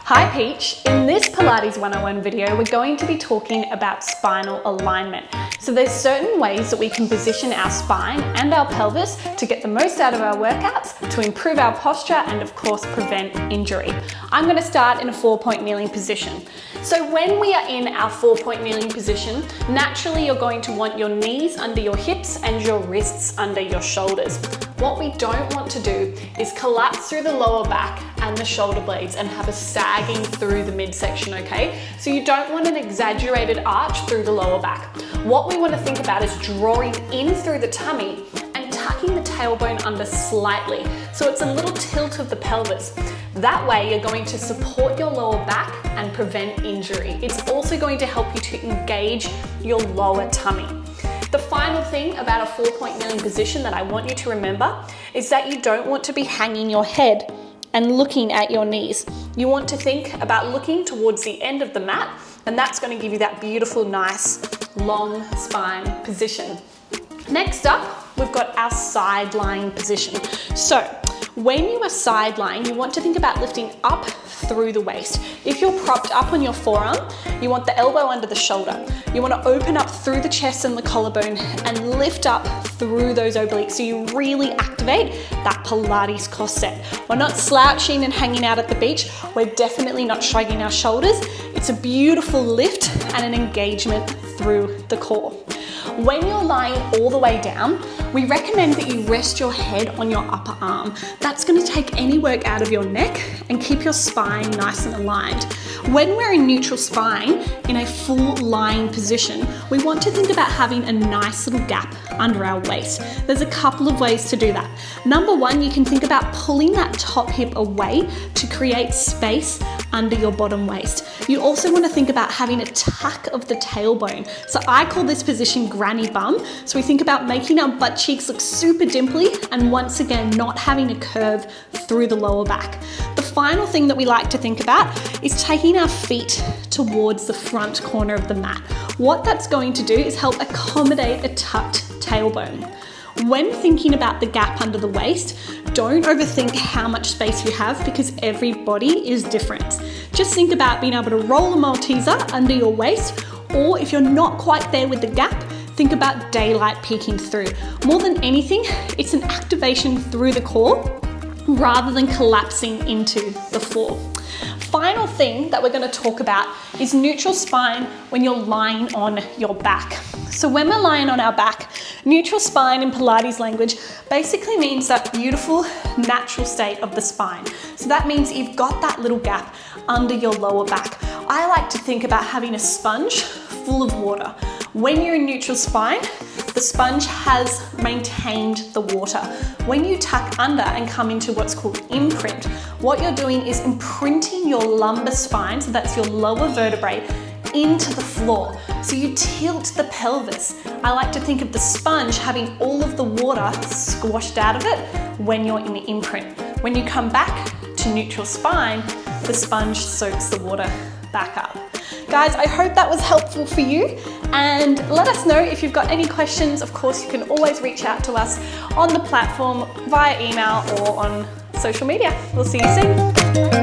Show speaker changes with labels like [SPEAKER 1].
[SPEAKER 1] Hi Peach, in this Pilates 101 video we're going to be talking about spinal alignment. So there's certain ways that we can position our spine and our pelvis to get the most out of our workouts, to improve our posture and of course prevent injury. I'm going to start in a 4-point kneeling position. So when we are in our 4-point kneeling position, naturally you're going to want your knees under your hips and your wrists under your shoulders. What we don't want to do is collapse through the lower back and the shoulder blades and have a sagging through the midsection, okay? So you don't want an exaggerated arch through the lower back. What we want to think about is drawing in through the tummy and tucking the tailbone under slightly. So it's a little tilt of the pelvis. That way you're going to support your lower back and prevent injury. It's also going to help you to engage your lower tummy. The final thing about a 4-point kneeling position that I want you to remember is that you don't want to be hanging your head and looking at your knees. You want to think about looking towards the end of the mat, and that's going to give you that beautiful, nice, long spine position. Next up, we've got our side lying position. So when you are side lying, you want to think about lifting up through the waist. If you're propped up on your forearm, you want the elbow under the shoulder. You want to open up through the chest and the collarbone and lift up through those obliques so you really activate that Pilates corset. We're not slouching and hanging out at the beach. We're definitely not shrugging our shoulders. It's a beautiful lift and an engagement through the core. When you're lying all the way down, we recommend that you rest your head on your upper arm. That's going to take any work out of your neck and keep your spine nice and aligned. When we're in neutral spine, in a full lying position, we want to think about having a nice little gap under our waist. There's a couple of ways to do that. Number one, you can think about pulling that top hip away to create space under your bottom waist. You also want to think about having a tuck of the tailbone. So I call this position granny bum. So we think about making our butt cheeks look super dimply and once again, not having a curve through the lower back. The final thing that we like to think about is taking our feet towards the front corner of the mat. What that's going to do is help accommodate a tucked tailbone. When thinking about the gap under the waist, don't overthink how much space you have because every body is different. Just think about being able to roll a Malteser under your waist, or if you're not quite there with the gap, think about daylight peeking through. More than anything, it's an activation through the core rather than collapsing into the floor. Final thing that we're going to talk about is neutral spine when you're lying on your back. So when we're lying on our back, neutral spine in Pilates language basically means that beautiful natural state of the spine. So that means you've got that little gap under your lower back. I like to think about having a sponge full of water. When you're in neutral spine, the sponge has maintained the water. When you tuck under and come into what's called imprint, what you're doing is imprinting your lumbar spine, so that's your lower vertebrae, into the floor. So you tilt the pelvis. I like to think of the sponge having all of the water squashed out of it when you're in the imprint. When you come back to neutral spine, the sponge soaks the water back up. Guys, I hope that was helpful for you, and let us know if you've got any questions. Of course, you can always reach out to us on the platform via email or on social media. We'll see you soon.